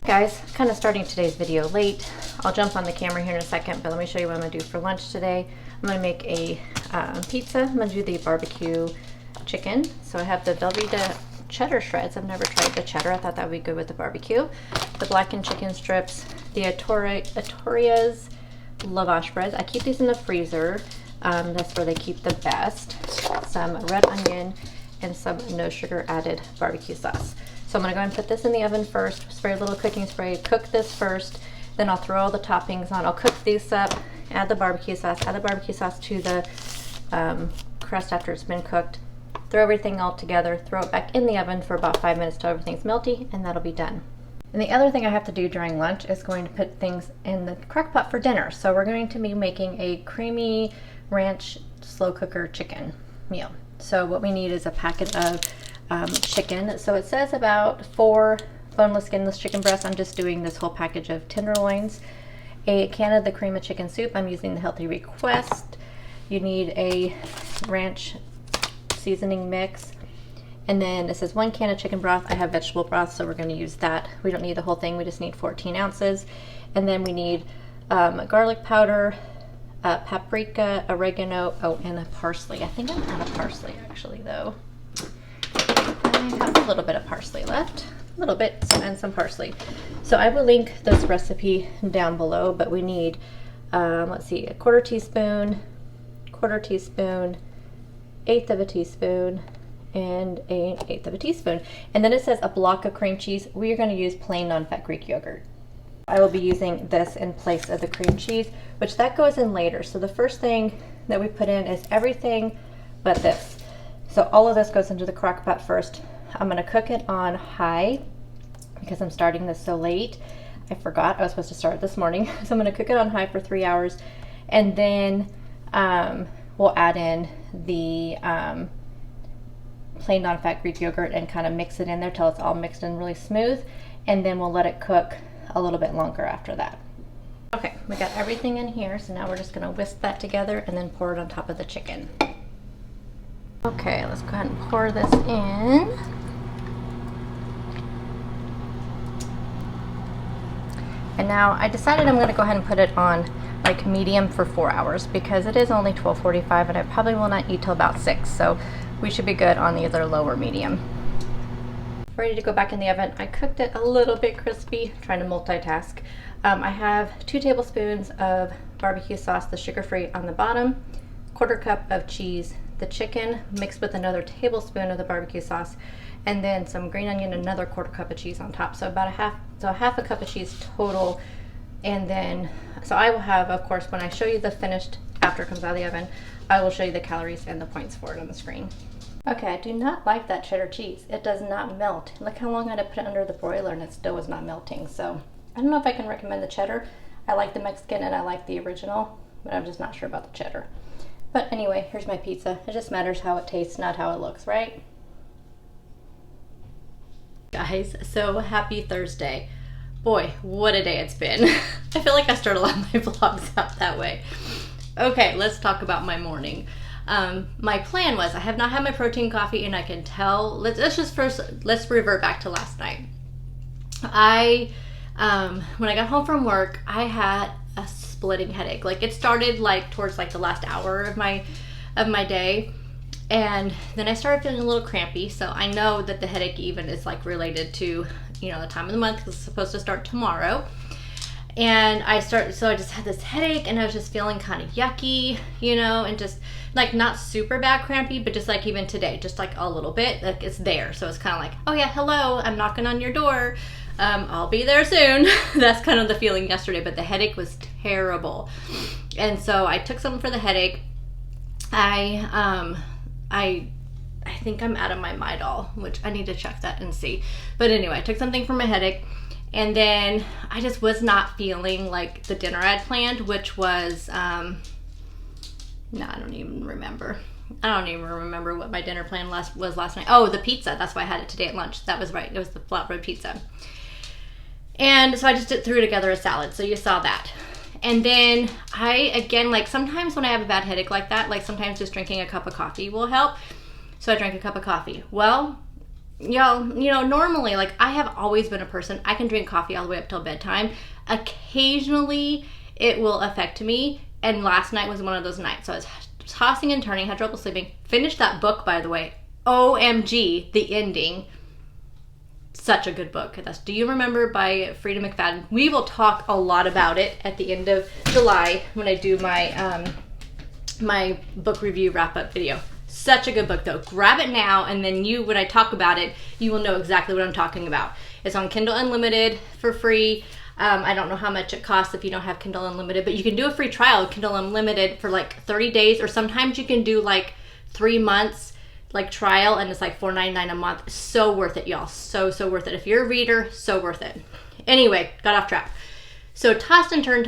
Guys, kind of starting today's video late. I'll jump on the camera here in a second, but let me show you what I'm gonna do for lunch today. I'm gonna make a pizza. I'm gonna do the barbecue chicken. So I have the Velveeta cheddar shreds. I've never tried the cheddar. I thought that would be good with the barbecue. The blackened chicken strips, the Atoria's lavash breads. I keep these in the freezer. That's where they keep the best. Some red onion and some no sugar added barbecue sauce. So I'm gonna go ahead and put this in the oven first, spray a little cooking spray, cook this first, then I'll throw all the toppings on. I'll cook these up, add the barbecue sauce to the crust after it's been cooked, throw everything all together, throw it back in the oven for about 5 minutes till everything's melty, and that'll be done. And the other thing I have to do during lunch is going to put things in the crock pot for dinner. So we're going to be making a creamy ranch slow cooker chicken meal. So what we need is a packet of chicken. So it says about 4 boneless, skinless chicken breasts. I'm just doing this whole package of tenderloins. A can of the cream of chicken soup. I'm using the Healthy Request. You need a ranch seasoning mix. And then it says 1 can of chicken broth. I have vegetable broth, so we're going to use that. We don't need the whole thing. We just need 14 ounces. And then we need garlic powder, paprika, oregano, and a parsley. I think I'm out of parsley actually though. I have a little bit of parsley left, a little bit, and some parsley. So I will link this recipe down below, but we need, let's see, a quarter teaspoon, 1/8 of a teaspoon, and an 1/8 of a teaspoon. And then it says a block of cream cheese. We are going to use plain non-fat Greek yogurt. I will be using this in place of the cream cheese, which that goes in later. So the first thing that we put in is everything but this. So all of this goes into the crock pot first. I'm going to cook it on high because I'm starting this so late. I forgot I was supposed to start this morning. So I'm going to cook it on high for 3 hours, and then we'll add in the plain non-fat Greek yogurt and kind of mix it in there till it's all mixed in really smooth, and then we'll let it cook a little bit longer after that. Okay, we got everything in here, so now we're just going to whisk that together and then pour it on top of the chicken. Okay, let's go ahead and pour this in. And now I decided I'm going to go ahead and put it on like medium for 4 hours because it is only 12:45 and I probably will not eat till about 6, so we should be good on either low or medium. Ready to go back in the oven. I cooked it a little bit crispy, trying to multitask. I have 2 tablespoons of barbecue sauce, the sugar-free, on the bottom, 1/4 cup of cheese, the chicken mixed with another tablespoon of the barbecue sauce, and then some green onion, another 1/4 cup of cheese on top. So about half a cup of cheese total. And then, so I will have, of course, when I show you the finished after it comes out of the oven, I will show you the calories and the points for it on the screen. Okay, I do not like that cheddar cheese. It does not melt. Look how long I had to put it under the broiler and it still was not melting. So I don't know if I can recommend the cheddar. I like the Mexican and I like the original, but I'm just not sure about the cheddar. But anyway, here's my pizza. It just matters how it tastes, not how it looks, right? Guys, so happy Thursday. Boy, what a day it's been. I feel like I start a lot of my vlogs out that way. Okay, let's talk about my morning. My plan was, I have not had my protein coffee and I can tell, let's revert back to last night. When I got home from work, I had a splitting headache. Like it started like towards like the last hour of my day, and then I started feeling a little crampy. So I know that the headache even is like related to, you know, the time of the month, because it's supposed to start tomorrow. And so I just had this headache and I was just feeling kind of yucky, you know, and just like not super bad crampy, but just like even today, just like a little bit, like it's there. So it's kind of like, oh yeah, hello, I'm knocking on your door. I'll be there soon. That's kind of the feeling yesterday, but the headache was terrible. And so I took something for the headache. I think I'm out of my Midol, which I need to check that and see. But anyway, I took something for my headache. And then I just was not feeling like the dinner I had planned, which was, I don't even remember. I don't even remember what my dinner plan was last night. Oh, the pizza. That's why I had it today at lunch. That was right. It was the flatbread pizza. And so I just threw together a salad. So you saw that. And then again, like sometimes when I have a bad headache like that, like sometimes just drinking a cup of coffee will help. So I drank a cup of coffee. Well, normally, like, I have always been a person, I can drink coffee all the way up till bedtime. Occasionally, it will affect me, and last night was one of those nights. So I was tossing and turning, had trouble sleeping. Finished that book, by the way. OMG, the ending. Such a good book. That's Do You Remember by Frida McFadden. We will talk a lot about it at the end of July when I do my my book review wrap-up video. Such a good book, though. Grab it now, and then when I talk about it, you will know exactly what I'm talking about. It's on Kindle Unlimited for free. I don't know how much it costs if you don't have Kindle Unlimited, but you can do a free trial of Kindle Unlimited for like 30 days, or sometimes you can do like 3 months like trial, and it's like $4.99 a month. So worth it, y'all. So worth it. If you're a reader, so worth it. Anyway, got off track. So tossed and turned,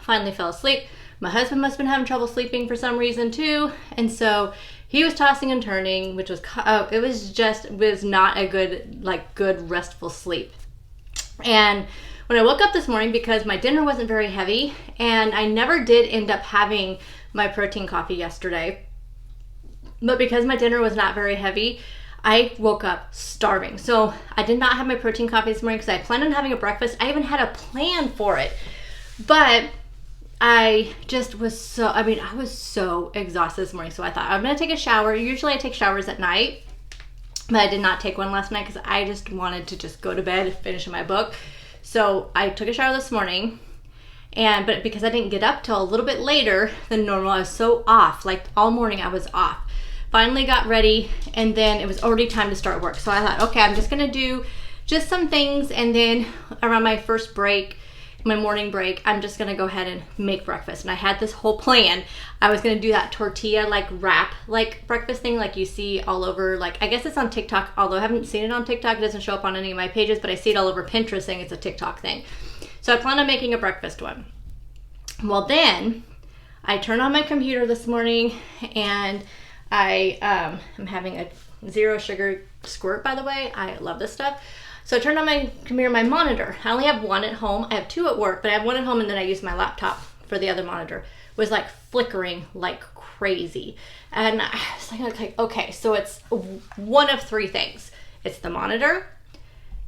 finally fell asleep. My husband must have been having trouble sleeping for some reason too, and so he was tossing and turning, which was was not a good restful sleep. And when I woke up this morning, because my dinner wasn't very heavy, and I never did end up having my protein coffee yesterday, but because my dinner was not very heavy, I woke up starving. So I did not have my protein coffee this morning because I planned on having a breakfast. I even had a plan for it, but I was so exhausted this morning. So I thought I'm going to take a shower. Usually I take showers at night, but I did not take one last night because I just wanted to just go to bed, finish my book. So I took a shower this morning, but because I didn't get up till a little bit later than normal, I was so off. Like all morning I was off. Finally got ready, and then it was already time to start work. So I thought, okay, I'm just going to do just some things, and then around my first break, my morning break, I'm just gonna go ahead and make breakfast. And I had this whole plan. I was gonna do that tortilla wrap breakfast thing like you see all over, I guess it's on TikTok, although I haven't seen it on TikTok. It doesn't show up on any of my pages, but I see it all over Pinterest saying it's a TikTok thing. So I plan on making a breakfast one. Well, then I turned on my computer this morning, and I'm having a 0 sugar squirt, by the way. I love this stuff. So I turned on my computer, my monitor. I only have one at home. I have 2 at work, but I have 1 at home, and then I use my laptop for the other monitor. It was flickering like crazy. And I was like, okay, so it's one of 3 things. It's the monitor,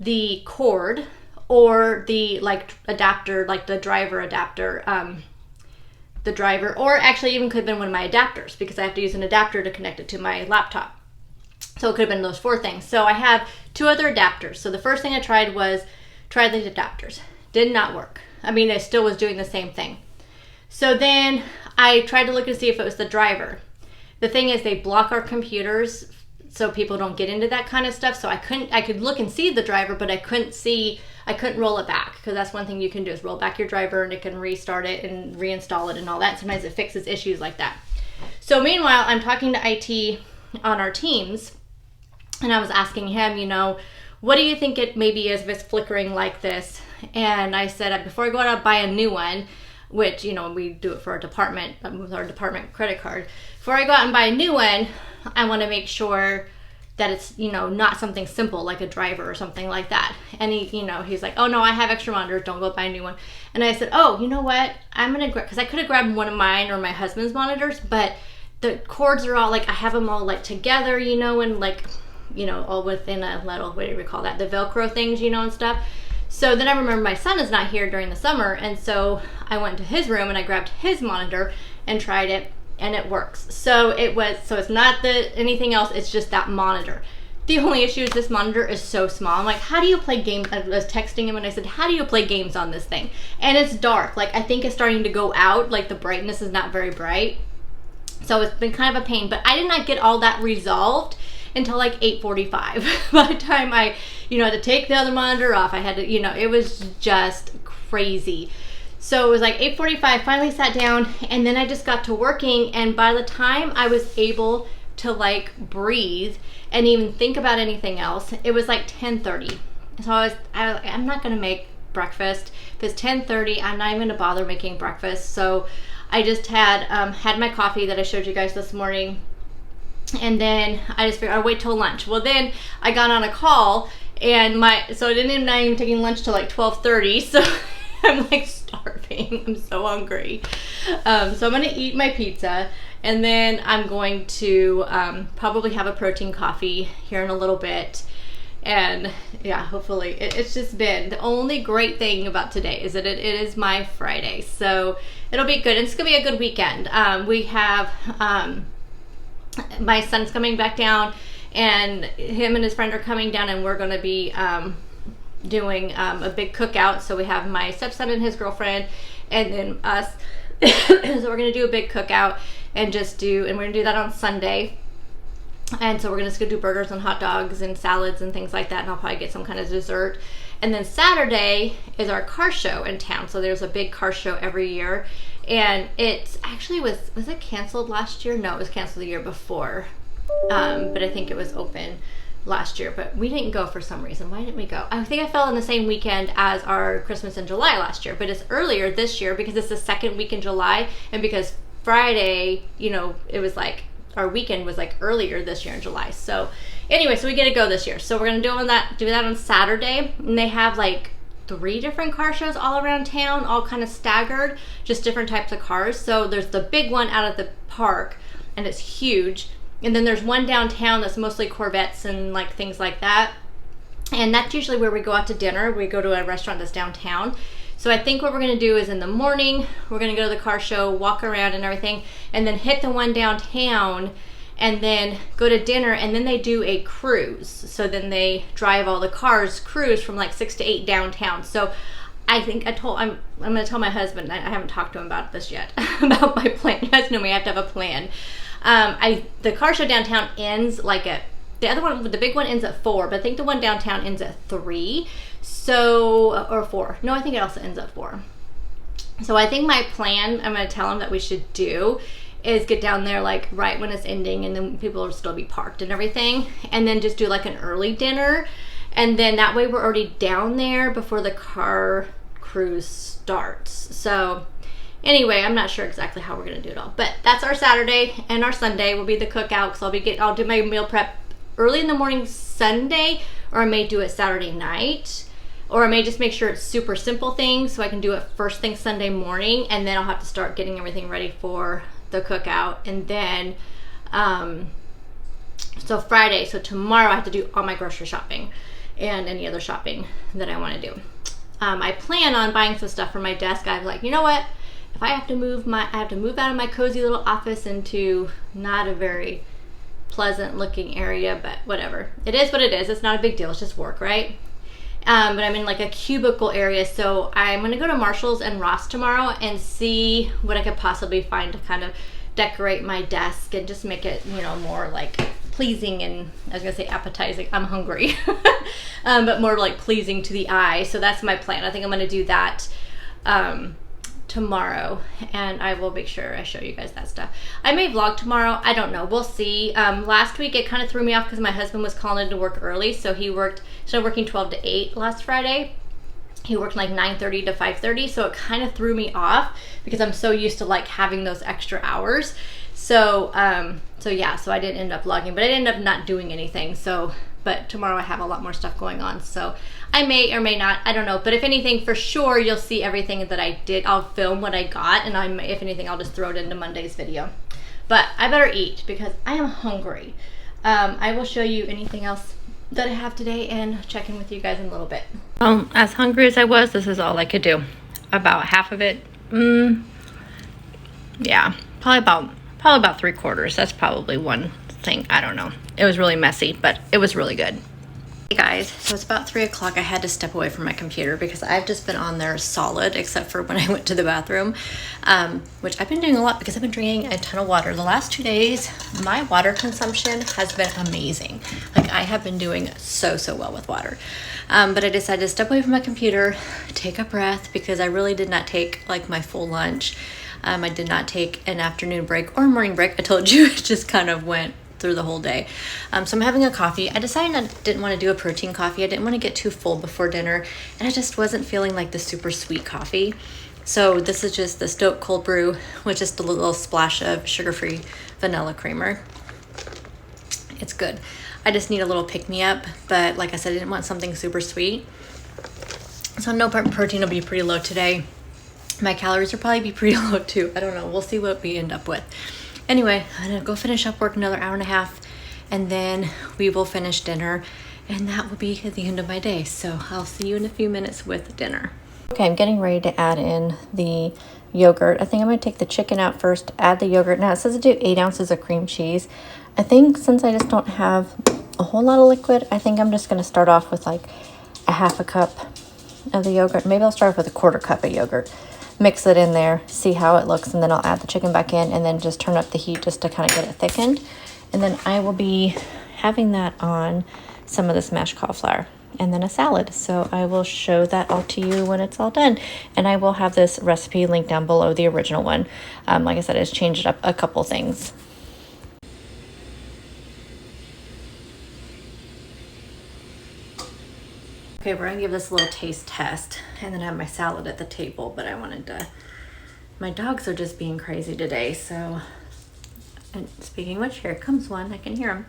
the cord, or the adapter, the driver adapter, or actually even could have been one of my adapters, because I have to use an adapter to connect it to my laptop. So it could have been those 4 things. So I have 2 other adapters. So the first thing I tried was these adapters. Did not work. I mean, I still was doing the same thing. So then I tried to look and see if it was the driver. The thing is, they block our computers so people don't get into that kind of stuff. So I could look and see the driver, but I couldn't roll it back, because that's one thing you can do, is roll back your driver and it can restart it and reinstall it and all that. Sometimes it fixes issues like that. So meanwhile, I'm talking to IT on our teams, and I was asking him, what do you think it maybe is if it's flickering like this? And I said, before I go out and buy a new one, which, we do it for our department, with our department credit card. Before I go out and buy a new one, I want to make sure that it's, not something simple like a driver or something like that. And he's like, oh no, I have extra monitors, don't go buy a new one. And I said, oh, you know what? I'm going to grab, because I could have grabbed one of mine or my husband's monitors, but the cords are all I have them all together, and all within a little, what do we call that? The Velcro things, and stuff. So then I remember my son is not here during the summer, and so I went to his room and I grabbed his monitor and tried it, and it works. So it's not anything else, it's just that monitor. The only issue is this monitor is so small. I'm like, how do you play games? I was texting him and I said, how do you play games on this thing? And it's dark. I think it's starting to go out. The brightness is not very bright. So it's been kind of a pain, but I did not get all that resolved until 8:45. By the time I, had to take the other monitor off, I had to, it was just crazy. So it was 8:45, finally sat down, and then I just got to working, and by the time I was able to breathe and even think about anything else, it was 10:30. So I'm not gonna make breakfast. If it's 10:30, I'm not even gonna bother making breakfast. So I just had my coffee that I showed you guys this morning, and then I just figured I'd wait till lunch. Well, then I got on a call, and so I didn't even taking lunch till 12:30. So I'm starving. I'm so hungry. So I'm gonna eat my pizza, And then I'm going to probably have a protein coffee here in a little bit. And yeah, hopefully it's just been the only great thing about today is that it is my Friday. So it'll be good. It's going to be a good weekend. We have my son's coming back down, and him and his friend are coming down, and we're going to be doing a big cookout. So we have my stepson and his girlfriend, and then us. So we're going to do a big cookout and we're going to do that on Sunday. And so we're going to go do burgers and hot dogs and salads and things like that. And I'll probably get some kind of dessert. And then Saturday is our car show in town. So there's a big car show every year. And it's actually was it canceled last year? No, it was canceled the year before. But I think it was open last year. But we didn't go for some reason. Why didn't we go? I think I fell in the same weekend as our Christmas in July last year. But it's earlier this year because it's the second week in July. And because Friday, you know, it was like, our weekend was like earlier this year in July. So anyway, so we get to go this year. So we're gonna do that on Saturday. And they have like 3 different car shows all around town, all kind of staggered, just different types of cars. So there's the big one out at the park, and it's huge. And then there's one downtown that's mostly Corvettes and like things like that. And that's usually where we go out to dinner. We go to a restaurant that's downtown. So I think what we're gonna do is in the morning, we're gonna go to the car show, walk around and everything, and then hit the one downtown, and then go to dinner, and then they do a cruise. So then they drive all the cars, cruise from like 6 to 8 downtown. So I think I'm gonna tell my husband, I haven't talked to him about this yet, about my plan. You guys know me, I have to have a plan. The car show downtown ends like the other one, the big one ends at 4, but I think the one downtown ends at 3. So, or 4. No, I think it also ends at 4. So I think my plan, I'm going to tell him that we should do is get down there like right when it's ending, and then people will still be parked and everything. And then just do like an early dinner. And then that way we're already down there before the car cruise starts. So anyway, I'm not sure exactly how we're going to do it all. But that's our Saturday, and our Sunday will be the cookout. So I'll do my meal prep early in the morning Sunday, or I may do it Saturday night. Or I may just make sure it's super simple things so I can do it first thing Sunday morning, and then I'll have to start getting everything ready for the cookout. And then, so Friday, so tomorrow I have to do all my grocery shopping and any other shopping that I want to do. I plan on buying some stuff for my desk. I was like, you know what? If I have to move I have to move out of my cozy little office into not a very pleasant looking area, but whatever. It is what it is. It's not a big deal. It's just work, right? But I'm in like a cubicle area, so I'm gonna go to Marshall's and Ross tomorrow and see what I could possibly find to kind of decorate my desk and just make it, you know, more like pleasing and, I was gonna say appetizing. I'm hungry. But more like pleasing to the eye. So that's my plan. I think I'm gonna do that tomorrow, and I will make sure I show you guys that stuff. I may vlog tomorrow. I don't know. We'll see. Last week it kind of threw me off because my husband was calling in to work early, so he started working 12 to 8 last Friday. He worked like 9:30 to 5:30, so it kind of threw me off because I'm so used to like having those extra hours. So yeah, so I didn't end up vlogging, but I ended up not doing anything. So, but tomorrow I have a lot more stuff going on, so I may or may not, I don't know. But if anything, for sure, you'll see everything that I did. I'll film what I got, and if anything, I'll just throw it into Monday's video. But I better eat because I am hungry. I will show you anything else that I have today and check in with you guys in a little bit. As hungry as I was, this is all I could do. About half of it, yeah, probably about 3/4. That's probably one thing. I don't know. It was really messy, but it was really good. Hey guys, so it's about 3 o'clock. I had to step away from my computer because I've just been on there solid, except for when I went to the bathroom, which I've been doing a lot because I've been drinking a ton of water. The last 2 days, my water consumption has been amazing. Like, I have been doing so well with water. But I decided to step away from my computer, take a breath, because I really did not take like my full lunch. I did not take an afternoon break or morning break. I told you, it just kind of went through the whole day. So I'm having a coffee. I decided I didn't want to do a protein coffee. I didn't want to get too full before dinner, and I just wasn't feeling like the super sweet coffee. So this is just the Stoke cold brew with just a little splash of sugar-free vanilla creamer. It's good. I just need a little pick-me-up, but like I said, I didn't want something super sweet. So no protein will be pretty low today. My calories will probably be pretty low too. I don't know. We'll see what we end up with. Anyway, I'm gonna go finish up work another hour and a half, and then we will finish dinner, and that will be the end of my day. So I'll see you in a few minutes with dinner. Okay, I'm getting ready to add in the yogurt. I think I'm gonna take the chicken out first, add the yogurt. Now it says to do 8 ounces of cream cheese. I think since I just don't have a whole lot of liquid, I think I'm just gonna start off with like a half a cup of the yogurt. Maybe I'll start off with a 1/4 cup of yogurt. Mix it in there, see how it looks, and then I'll add the chicken back in and then just turn up the heat just to kind of get it thickened. And then I will be having that on some of this mashed cauliflower and then a salad. So I will show that all to you when it's all done. And I will have this recipe linked down below the original one. Like I said, I just changed up a couple things. Okay, we're gonna give this a little taste test and then have my salad at the table, but I wanted to, my dogs are just being crazy today, so, and speaking of which, here comes one, I can hear him.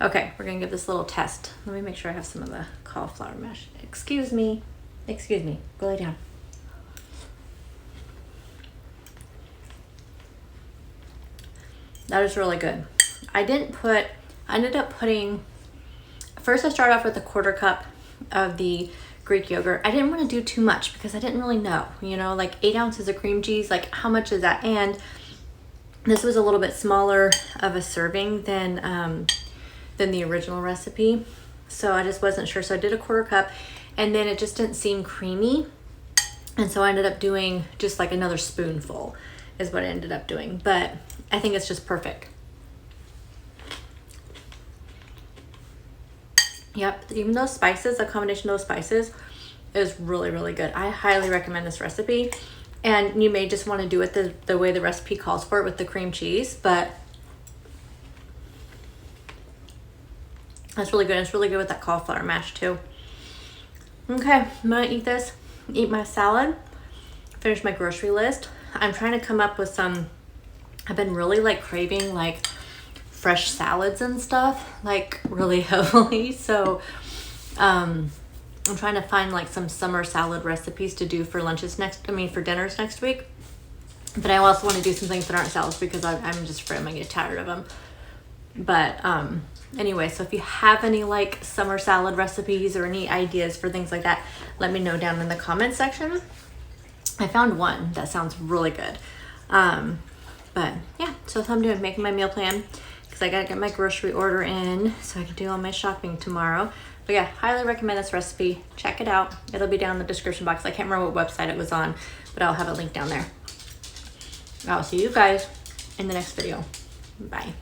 Okay, we're gonna give this a little test. Let me make sure I have some of the cauliflower mash. Excuse me, go lay down. That is really good. I ended up putting, first I started off with a 1/4 cup of the Greek yogurt. I didn't want to do too much because I didn't really know, you know, like 8 ounces of cream cheese, like how much is that? And this was a little bit smaller of a serving than the original recipe. So I just wasn't sure. So I did a 1/4 cup and then it just didn't seem creamy. And so I ended up doing just like another spoonful is what I ended up doing. But I think it's just perfect. Yep, even those spices, the combination of those spices is really, really good. I highly recommend this recipe. And you may just want to do it the way the recipe calls for it with the cream cheese, but that's really good. It's really good with that cauliflower mash too. Okay, I'm gonna eat this, eat my salad, finish my grocery list. I'm trying to come up with some, I've been really like craving like fresh salads and stuff, like really heavily. So I'm trying to find like some summer salad recipes to do for for dinners next week. But I also want to do some things that aren't salads because I'm just afraid I'm gonna get tired of them. But anyway, so if you have any like summer salad recipes or any ideas for things like that, let me know down in the comment section. I found one that sounds really good. But yeah, so that's what I'm doing, making my meal plan. I gotta get my grocery order in so I can do all my shopping tomorrow. But yeah, highly recommend this recipe. Check it out. It'll be down in the description box. I can't remember what website it was on, but I'll have a link down there. I'll see you guys in the next video. Bye.